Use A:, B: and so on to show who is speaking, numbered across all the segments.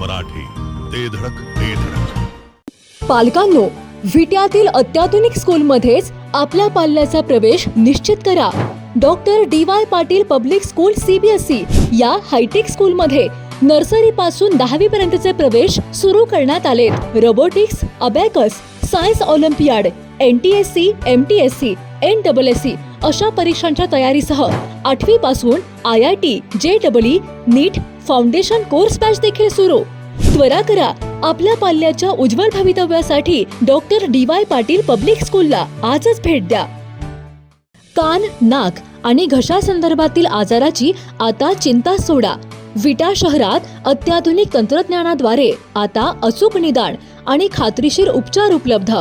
A: मराठी, ते धडक ते धडक.
B: पालकांनो, विट्यातील अत्याधुनिक स्कूलमध्येच आपल्या पाल्याचा प्रवेश निश्चित करा. Doctor DY Patil public school CBSE या हायटेक स्कूलमध्ये नर्सरी पासून 10वी पर्यंतचे प्रवेश सुरू करण्यात आलेत. Robotics, abacus, science Olympiad, NTSC, MTSC, NSSC अशा परीक्षांच्या तयारीसह 8वी पासून IIT, JEE, नीट, फाउंडेशन कोर्स बॅच देखील सुरू. त्वरा करा, आपल्या पाल्याच्या उज्ज्वल भवितव्यासाठी डॉक्टर DY पाटील पब्लिक स्कूलला आजच भेट द्या. कान, नाक आणि घशा संदर्भातील आजाराची आता चिंता सोडा. विटा शहरात अत्याधुनिक तंत्रज्ञानाद्वारे आता अचूक निदान आणि खात्रीशीर उपचार उपलब्ध.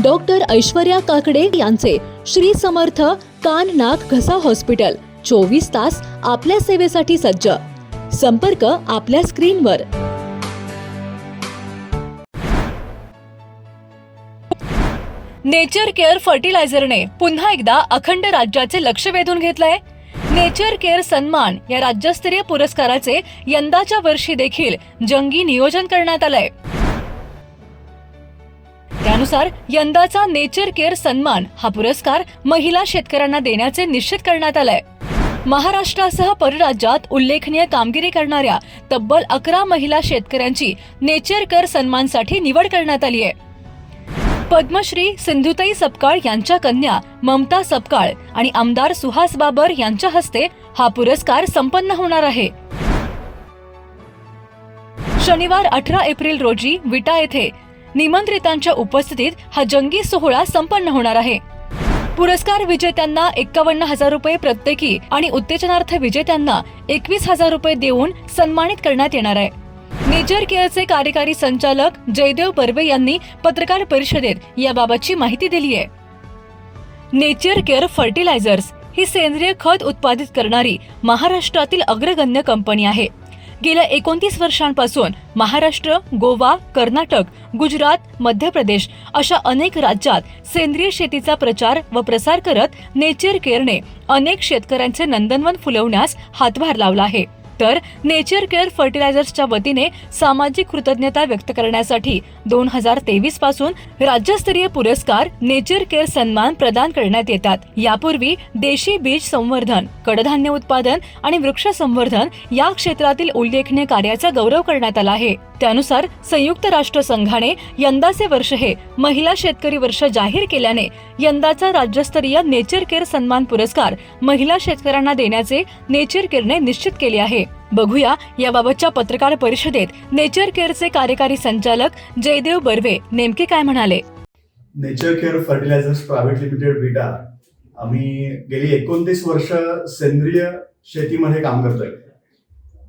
B: डॉक्टर ऐश्वर्या काकडे यांचे श्री समर्थ कान, नाक, घसा हॉस्पिटल 24 तास आपल्या सेवेसाठी सज्ज. संपर्क आपल्या स्क्रीनवर. नेचर केअर फर्टिलायझरने पुन्हा एकदा अखंड राज्याचे लक्ष वेधून घेतलंय. नेचर केअर सन्मान या राज्यस्तरीय पुरस्काराचे यंदाच्या वर्षी देखील जंगी नियोजन करण्यात आलंय. त्यानुसार यंदाचा नेचर केअर सन्मान हा पुरस्कार महिला शेतकऱ्यांना देण्याचे निश्चित करण्यात आलंय. महाराष्ट्रासह परराज्यात उल्लेखनीय कामगिरी करणाऱ्या तब्बल 11 महिला शेतकऱ्यांची नेचर केअर सन्मानसाठी निवड करण्यात आली आहे. पद्मश्री सिंधुताई सपकाळ यांच्या कन्या ममता सपकाळ आणि आमदार सुहास बाबर यांच्या हस्ते हा पुरस्कार संपन्न होणार आहे. शनिवार 18 एप्रिल रोजी विटा येथे निमंत्रितांच्या उपस्थितीत हा जंगी सोहळा संपन्न होणार आहे. पुरस्कार विजेत्यांना 51,000 रुपये प्रत्येकी आणि उत्तेजनार्थ विजेत्यांना 21,000 रुपये देऊन सन्मानित करण्यात येणार आहे. नेचर केअरचे कार्यकारी संचालक जयदेव बर्वे यांनी पत्रकार परिषदेत याबाबतची माहिती दिली आहे. नेचर केअर फर्टिलायझर्स ही सेंद्रिय खत उत्पादित करणारी महाराष्ट्रातील अग्रगण्य कंपनी आहे. गेल्या 29 वर्षांपासून महाराष्ट्र, गोवा, कर्नाटक, गुजरात, मध्य प्रदेश अशा अनेक राज्यात सेंद्रिय शेतीचा प्रचार व प्रसार करत नेचर केअरने अनेक शेतकऱ्यांचे नंदनवन फुलवण्यास हातभार लावला आहे. तर नेचर केअर फर्टिलायझर्सच्या वतीने सामाजिक कृतज्ञता व्यक्त करण्यासाठी 2023 पासून राज्यस्तरीय पुरस्कार नेचर केअर सन्मान प्रदान करण्यात येतात. यापूर्वी देशी बीज संवर्धन, कडधान्य उत्पादन आणि वृक्ष संवर्धन या क्षेत्रातील उल्लेखनीय कार्याचा गौरव करण्यात आला आहे. त्यानुसार संयुक्त राष्ट्र संघाने यंदाचे वर्ष हे महिला शेतकरी वर्ष जाहीर केल्याने यंदाचा राज्यस्तरीय नेचर केअर सन्मान पुरस्कार महिला शेतकऱ्यांना देण्याचे नेचर केअरने निश्चित केले आहे. बघूया याबाबतच्या पत्रकार परिषदेत नेचर केअरचे कार्यकारी संचालक जयदेव बर्वे नेमके काय म्हणाले.
C: Nature care fertilisers private limited Vita आम्ही गेली 29 वर्ष सेंद्रिय शेतीमध्ये काम करतोय.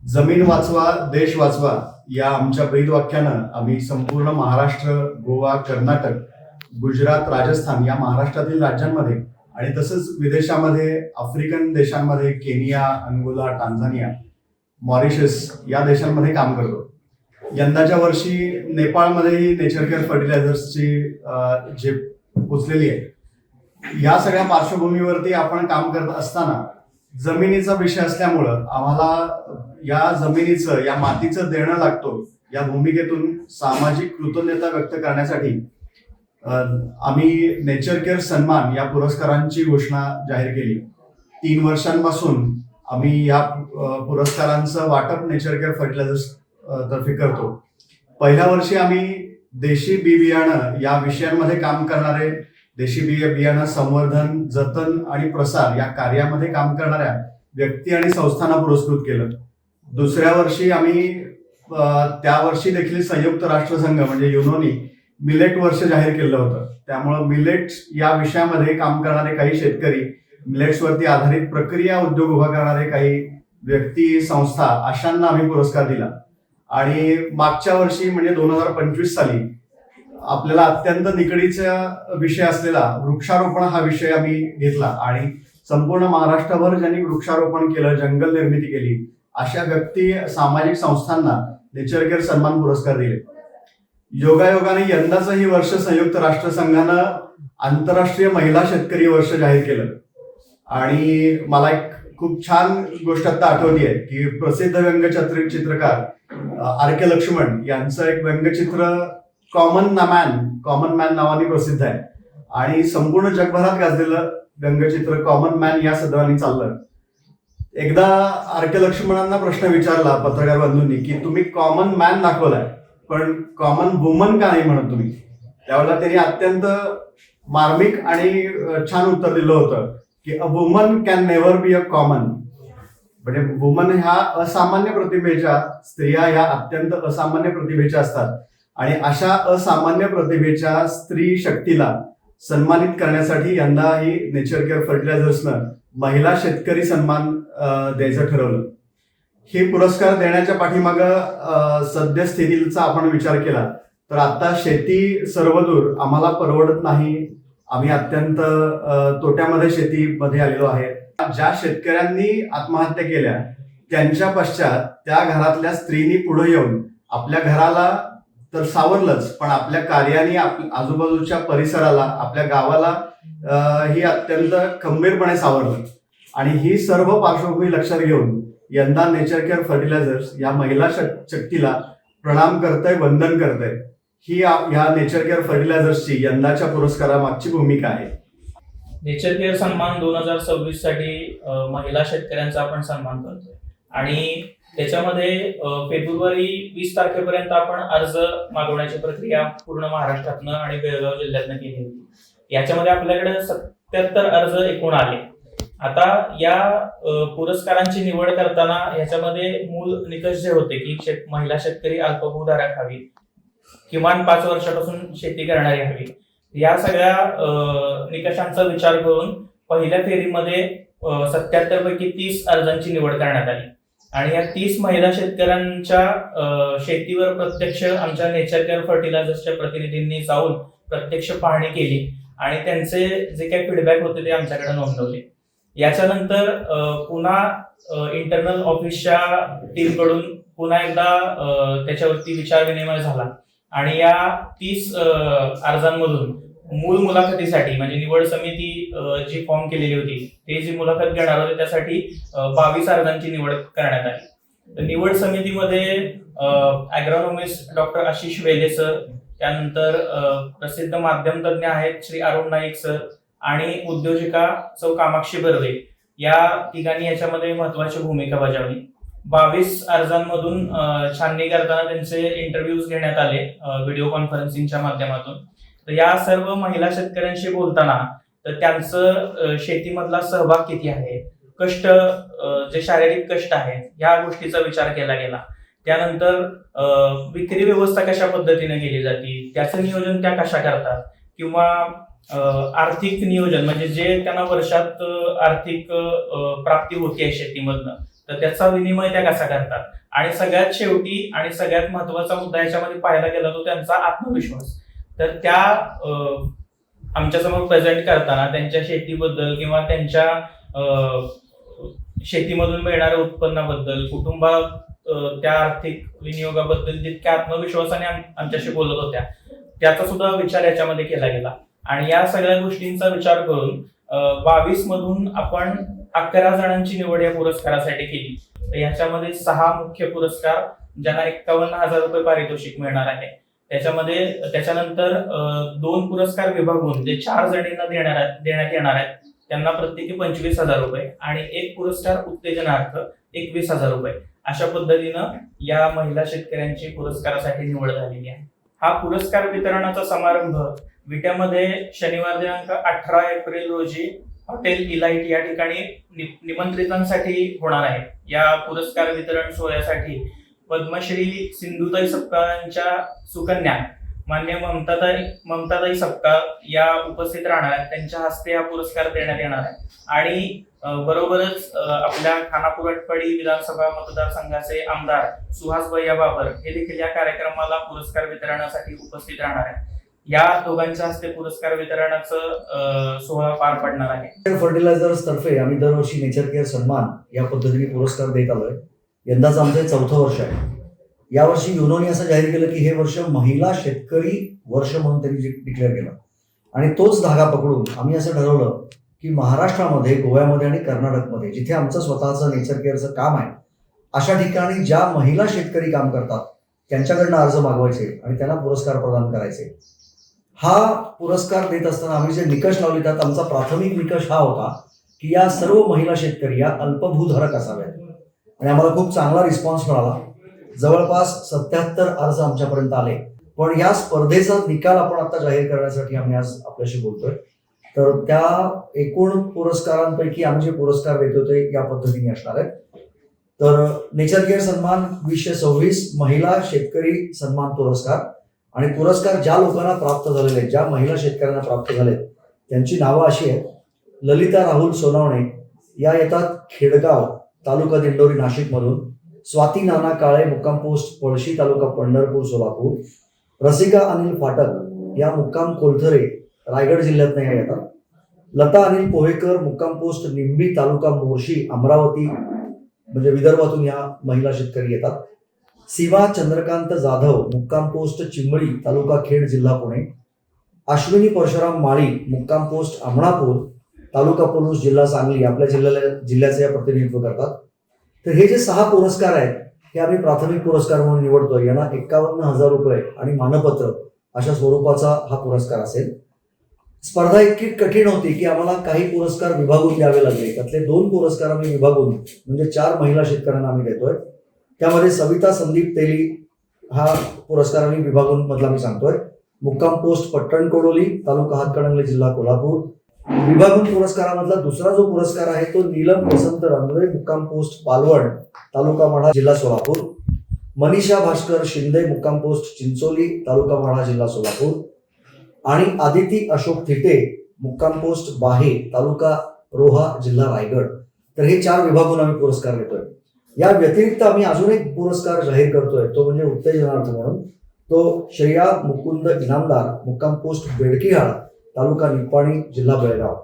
C: जमीन वाचवा, देश वाचवा या आमच्या ब्रीदवाक्यानं आम्ही संपूर्ण महाराष्ट्र, गोवा, कर्नाटक, गुजरात, राजस्थान या महाराष्ट्रातील राज्यांमध्ये आणि तसंच विदेशामध्ये आफ्रिकन देशांमध्ये केनिया, अंगोला, टांझानिया, मॉरिशस या देशांमध्ये काम करतो. यंदाच्या वर्षी नेपाळमध्येही नेचर केअर फर्टिलायझर्सची जे पोचलेली आहे. या सगळ्या पार्श्वभूमीवरती आपण काम करत असताना जमिनीचा विषय असल्यामुळं आम्हाला या जमिनीचं, या मातीचं देणं लागतो. या भूमिकेतून सामाजिक कृतज्ञता व्यक्त करण्यासाठी आम्ही नेचर केअर सन्मान या पुरस्कारांची घोषणा जाहीर केली. 3 वर्षांपासून आम्ही या पुरस्कारांचं वाटप नेचर केअर फर्टिलायझर्स तर्फे करतो. पहिल्या वर्षी आम्ही देशी बी बियाणं या विषयांमध्ये काम करणारे, देशी बियाणं संवर्धन, जतन आणि प्रसार या कार्यामध्ये काम करणाऱ्या व्यक्ती आणि संस्थांना पुरस्कृत केलं. दुसऱ्या वर्षी आम्ही त्या वर्षी देखील संयुक्त राष्ट्रसंघ म्हणजे युनोनी मिलेट वर्ष जाहीर केलं होतं. त्यामुळं मिलेट्स या विषयामध्ये काम करणारे काही शेतकरी, मिलेट्सवरती आधारित प्रक्रिया उद्योग उभा करणारे काही व्यक्ती, संस्था अशांना आम्ही पुरस्कार दिला. आणि मागच्या वर्षी म्हणजे 2025 साली आपल्याला अत्यंत निकडीचा विषय असलेला वृक्षारोपण हा विषय आम्ही घेतला आणि संपूर्ण महाराष्ट्रभर ज्यांनी वृक्षारोपण केलं, जंगल निर्मिती केली अशा व्यक्ती, सामाजिक संस्थांना नेचर केअर सन्मान पुरस्कार दिले. योगायोगाने यंदाचं ही वर्ष संयुक्त राष्ट्रसंघानं आंतरराष्ट्रीय महिला शेतकरी वर्ष जाहीर केलं आणि मला एक खूप छान गोष्ट आता आठवली की प्रसिद्ध चित्रकार आर के लक्ष्मण यांचं एक व्यंगचित्र कॉमन मॅन नावाने प्रसिद्ध आहे आणि संपूर्ण जगभरात गाजलेलं व्यंगचित्र कॉमन मॅन या सदराने चाललं. एकदा आर के लक्ष्मणांना प्रश्न विचारला पत्रकार बंधूंनी की तुम्ही कॉमन मॅन दाखवलाय पण कॉमन वुमन का नाही म्हणत तुम्ही. त्यावेळेला त्यांनी अत्यंत मार्मिक आणि छान उत्तर दिलं होतं की a woman can never be a common. म्हणजे वुमन ह्या असामान्य प्रतिभेच्या, स्त्रिया ह्या अत्यंत असामान्य प्रतिभेच्या असतात आणि अशा असामान्य प्रतिभेच्या स्त्री शक्तीला सन्मानित करण्यासाठी यंदा ही नेचर केअर फर्टिलायझर्सनं महिला शेतकरी सन्मान द्यायचं ठरवलं. हे पुरस्कार देण्याच्या पाठीमागं सद्यस्थितीचा आपण विचार केला तर आता शेती सर्वदूर आम्हाला परवडत नाही. आम्ही अत्यंत तोट्यामध्ये शेतीमध्ये आलेलो आहे. ज्या शेतकऱ्यांनी आत्महत्या केल्या त्यांच्या पश्चात त्या घरातल्या स्त्रीनी पुढे येऊन आपल्या घराला तर सावरलंच पण आपल्या कार्याने आजूबाजूच्या परिसराला, आपल्या गावाला ही अत्यंत खंबीरपणे सावरलं. आणि ही सर्व पार्श्वभूमी लक्षात घेऊन यंदा नेचर केअर फर्टिलायझर्स या महिला शक्तीला प्रणाम करतंय, वंदन करतंय. ही या नेचर केअर फर्टिलायझर्सची यंदाच्या पुरस्कारामागची भूमिका आहे.
D: नेचर केअर सन्मान 2026 साठी महिला शेतकऱ्यांचा आपण सन्मान करतोय आणि त्याच्यामध्ये फेब्रुवारी 20 तारखेपर्यंत आपण अर्ज मागवण्याची प्रक्रिया पूर्ण महाराष्ट्रातनं आणि बेळगाव जिल्ह्यातनं केली होती. याच्यामध्ये आपल्याकडे 77 अर्ज एकूण आले. आता या पुरस्कारांची निवड करताना याच्यामध्ये मूळ निकष जे होते की महिला शेतकरी अल्पभूधारक हवी, किमान 5 वर्षापासून शेती करणारी हवी, या सगळ्या निकषांचा विचार करून पहिल्या फेरीमध्ये 77 पैकी 30 अर्जांची निवड करण्यात आली आणि या 30 महिला शेतकऱ्यांच्या शेतीवर प्रत्यक्ष आमच्या नेचर केअर फर्टिलायझर्सच्या प्रतिनिधींनी जाऊन प्रत्यक्ष पाहणी केली आणि त्यांचे जे काही फीडबॅक होते ते आमच्याकडे नोंदवले. याच्यानंतर पुन्हा इंटरनल ऑफिसच्या टीमकडून पुन्हा एकदा त्याच्यावरती विचार विनिमय झाला आणि या 30 अर्जांमधून मूळ मुलाखतीसाठी म्हणजे निवड समिती जी फॉर्म केलेली होती ते जी मुलाखत घेणार होते त्यासाठी 22 अर्जांची निवड करण्यात आली. निवड समितीमध्ये ॲग्रॉनॉमिस्ट डॉक्टर आशिष वेले सर, त्यानंतर प्रसिद्ध माध्यम तज्ज्ञ आहेत श्री अरुण नाईक सर आणि उद्योजिका सौ कामाक्षी बर्वे, या तिघांनी याच्यामध्ये महत्वाची भूमिका बजावली. 22 अर्जांमधून छाननी करताना त्यांचे इंटरव्ह्यूज घेण्यात आले व्हिडिओ कॉन्फरन्सिंगच्या माध्यमातून. तर या सर्व महिला शेतकऱ्यांशी बोलताना तर त्यांचं शेतीमधला सहभाग किती आहे, कष्ट, जे शारीरिक कष्ट आहेत या गोष्टीचा विचार केला गेला. त्यानंतर विक्री व्यवस्था कशा पद्धतीने केली जाते, त्याचं नियोजन त्या कशा करतात, किंवा आर्थिक नियोजन म्हणजे जे त्यांना वर्षात आर्थिक प्राप्ती होती शेतीमधनं तर त्याचा विनिमय त्या कसा करतात. आणि सगळ्यात शेवटी आणि सगळ्यात महत्वाचा मुद्दा याच्यामध्ये पाहायला गेला तो त्यांचा आत्मविश्वास. तर त्या आमच्यासमोर प्रेझेंट करताना त्यांच्या शेतीबद्दल किंवा त्यांच्या शेतीमधून मिळणाऱ्या उत्पन्नाबद्दल, कुटुंबात त्या आर्थिक विनियोगाबद्दल जितक्या आत्मविश्वासाने आमच्याशी बोलत होत्या त्याचा सुद्धा विचार याच्यामध्ये केला गेला. आणि या सगळ्या गोष्टींचा विचार करून 22 मधून आपण 11 जणांची निवड या पुरस्कारासाठी केली. तर याच्यामध्ये 6 मुख्य पुरस्कार ज्यांना 51,000 रुपये पारितोषिक मिळणार आहे. त्याच्यानंतर 2 पुरस्कार विभागून जे 4 जणींना देण्यात येणार आहेत त्यांना प्रत्येकी 25,000 रुपये आणि 1 पुरस्कार उत्तेजनार्थ 21,000 रुपये, अशा पद्धतीनं या महिला शेतकऱ्यांची पुरस्कारासाठी निवड झालेली आहे. हा पुरस्कार वितरणाचा समारंभ विट्यामध्ये शनिवार दिनांक 18 एप्रिल रोजी हॉटेल इलाइट या ठिकाणी निमंत्रितांसाठी होणार आहे. या पुरस्कार वितरण सोहळ्यासाठी पद्मश्री सिंधुताई सपकाळ यांच्या सुकन्या मान्य ममताताई सपकाळ या उपस्थित राहणार आहेत. त्यांच्या हस्ते हा पुरस्कार देण्यात येणार आहे. आणि बरोबरच आपल्या खानापूर आटपाडी विधानसभा मतदारसंघाचे आमदार सुहास भैया बाबर हे देखील या कार्यक्रमाला पुरस्कार वितरणासाठी उपस्थित राहणार आहेत. या दोघांच्या हस्ते पुरस्कार वितरणाचं सोहळा पार पडणार आहे.
E: फर्टिलायझर्स तर्फे आम्ही दरवर्षी नेचर केअर सन्मान या पद्धतीने पुरस्कार देत आलोय. यंदाचं आमचं 4थं वर्ष आहे. यावर्षी युनोनी असं जाहीर केलं की हे वर्ष महिला शेतकरी वर्ष म्हणून त्यांनी डिक्लेअर केलं आणि तोच धागा पकडून आम्ही असं ठरवलं की महाराष्ट्रामध्ये, गोव्यामध्ये आणि कर्नाटकमध्ये जिथे आमचं स्वतःचं नेचर केअरचं काम आहे अशा ठिकाणी ज्या महिला शेतकरी काम करतात त्यांच्याकडनं अर्ज मागवायचे आणि त्यांना पुरस्कार प्रदान करायचे. हा पुरस्कार देत असताना आम्ही जे निकष लावले त्यात आमचा प्राथमिक निकष हा होता की या सर्व महिला शेतकरी या अल्पभूधारक असाव्यात आणि आम्हाला खूप चांगला रिस्पॉन्स मिळाला. जवळपास 77 अर्ज आमच्यापर्यंत आले. पण या स्पर्धेचा निकाल आपण आता जाहीर करण्यासाठी आम्ही आज आपल्याशी बोलतोय. तर त्या एकूण पुरस्कारांपैकी आम्ही जे पुरस्कार देतो ते या पद्धतीने असणार आहेत. तर नेचर केअर सन्मान 2026 महिला शेतकरी सन्मान पुरस्कार आणि पुरस्कार ज्या लोकांना प्राप्त झालेले आहेत, ज्या महिला शेतकऱ्यांना प्राप्त झालेत त्यांची नावं अशी आहेत. ललिता राहुल सोनावणे या येतात खेडगाव, तालुका दिंडोरी, नाशिकमधून. स्वाती नाना काळे, मुक्काम पोस्ट पळशी, तालुका पंढरपूर, सोलापूर. रसिका अनिल फाटक या मुक्काम कोलथरे, रायगड जिल्ह्यात या येतात. लता अनिल पोहेकर, मुक्काम पोस्ट निंबी, तालुका मोर्शी, अमरावती म्हणजे विदर्भातून या महिला शेतकरी येतात. सीमा चंद्रकांत जाधव, मुक्काम पोस्ट चिंबळी, तालुका खेड, जिल्हा पुणे. अश्विनी परशुराम माळी, मुक्काम पोस्ट अमणापूर, तालुका पलूस, जिल्हा सांगली, आपल्या जिल्ह्याचे या प्रतिनिधित्व करतात. तर हे जे 6 पुरस्कार आहेत हे आम्ही प्राथमिक पुरस्कार म्हणून निवडतोय. यांना 51,000 रुपये आणि मानपत्र अशा स्वरूपाचा हा पुरस्कार असेल. स्पर्धा इतकी कठीण होती की आम्हाला काही पुरस्कार विभागून द्यावे लागले. त्यातले 2 पुरस्कार आम्ही विभागून म्हणजे 4 महिला शेतकऱ्यांना आम्ही देतोय. त्यामध्ये सविता संदीप तेली हा पुरस्कार आम्ही विभागून मधला मी सांगतोय. मुक्काम पोस्ट पट्टणकोडोली, तालुका हातकणंगले, जिल्हा कोल्हापूर. विभागून पुरस्कारामधला दुसरा जो पुरस्कार आहे तो नीलम वसंत रानडे, मुक्काम पोस्ट पालवण, तालुका माढा, जिल्हा सोलापूर. मनीषा भास्कर शिंदे, मुक्काम पोस्ट चिंचोली, तालुका माढा, जिल्हा सोलापूर. आणि आदिती अशोक थिटे, मुक्काम पोस्ट बाहे, तालुका रोहा, जिल्हा रायगड. तर हे 4 विभागून आम्ही पुरस्कार देतोय. या व्यतिरिक्त आम्ही अजून एक पुरस्कार जाहीर करतोय, तो म्हणजे उत्तेजनार्थ म्हणून. तो श्रेया मुकुंद इनामदार, मुक्काम पोस्ट बेडकिहाळ, तालुका निपाणी, जिल्हा बेळगाव.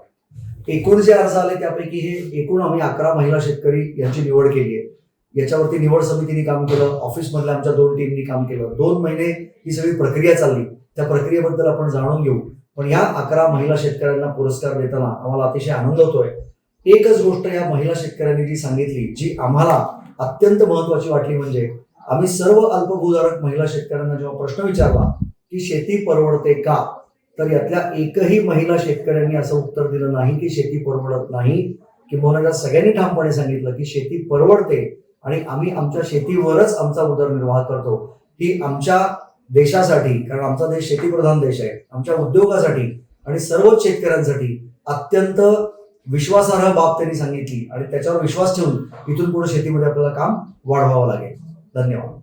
E: एकूण जे अर्ज आले त्यापैकी हे एकूण आम्ही 11 महिला शेतकरी यांची निवड केली आहे. याच्यावरती निवड समितीने काम केलं, ऑफिसमधल्या आमच्या 2 टीमनी काम केलं. 2 महिने ही सगळी प्रक्रिया चालली. त्या प्रक्रियेबद्दल आपण जाणून घेऊ. पण या 11 महिला शेतकऱ्यांना पुरस्कार देताना आम्हाला अतिशय आनंद होतोय. एकच गोष्ट या महिला शेतकऱ्यांनी जी सांगितली, जी आम्हाला अत्यंत महत्वाची वाटली, म्हणजे आम्ही सर्व अल्पभूधारक महिला शेतकऱ्यांना जेव्हा प्रश्न विचारला की शेती परवडते का, तर यातल्या एकही महिला शेतकऱ्यांनी असं उत्तर दिलं नाही की शेती परवडत नाही. किंवा सगळ्यांनी ठामपणे सांगितलं की शेती परवडते आणि आम्ही आमच्या शेतीवरच आमचा उदरनिर्वाह करतो. ही आमच्या देशासाठी, कारण आमचा देश शेतीप्रधान देश आहे, आमच्या उद्योगासाठी आणि सर्वच शेतकऱ्यांसाठी अत्यंत विश्वासार्ह बाब त्यांनी सांगितली आणि त्याच्यावर विश्वास ठेवून इथून पुढे शेतीमध्ये आपल्याला काम वाढवावं लागेल. धन्यवाद.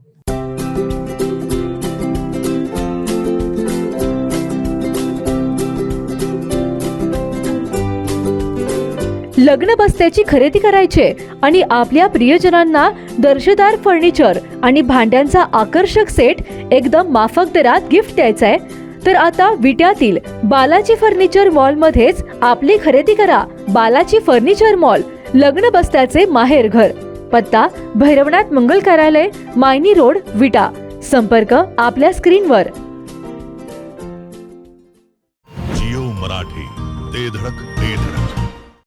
B: लग्न बस्त्याची खरेदी करायची आणि आपल्या प्रियजनांना दर्जेदार फर्निचर आणि भांड्यांचा आकर्षक सेट एकदम माफक दरात गिफ्ट द्यायचा आहे, तर आता विट्यातील बालाजी फर्निचर मॉल मध्येच आपली खरेदी करा. बालाजी फर्निचर मॉल, लग्न बस्त्याचे माहेरघर. पत्ता भैरवनाथ मंगल कार्यालय, मायनी रोड, विटा. संपर्क आपल्या स्क्रीनवर.
A: जिओ मराठी, ते धडक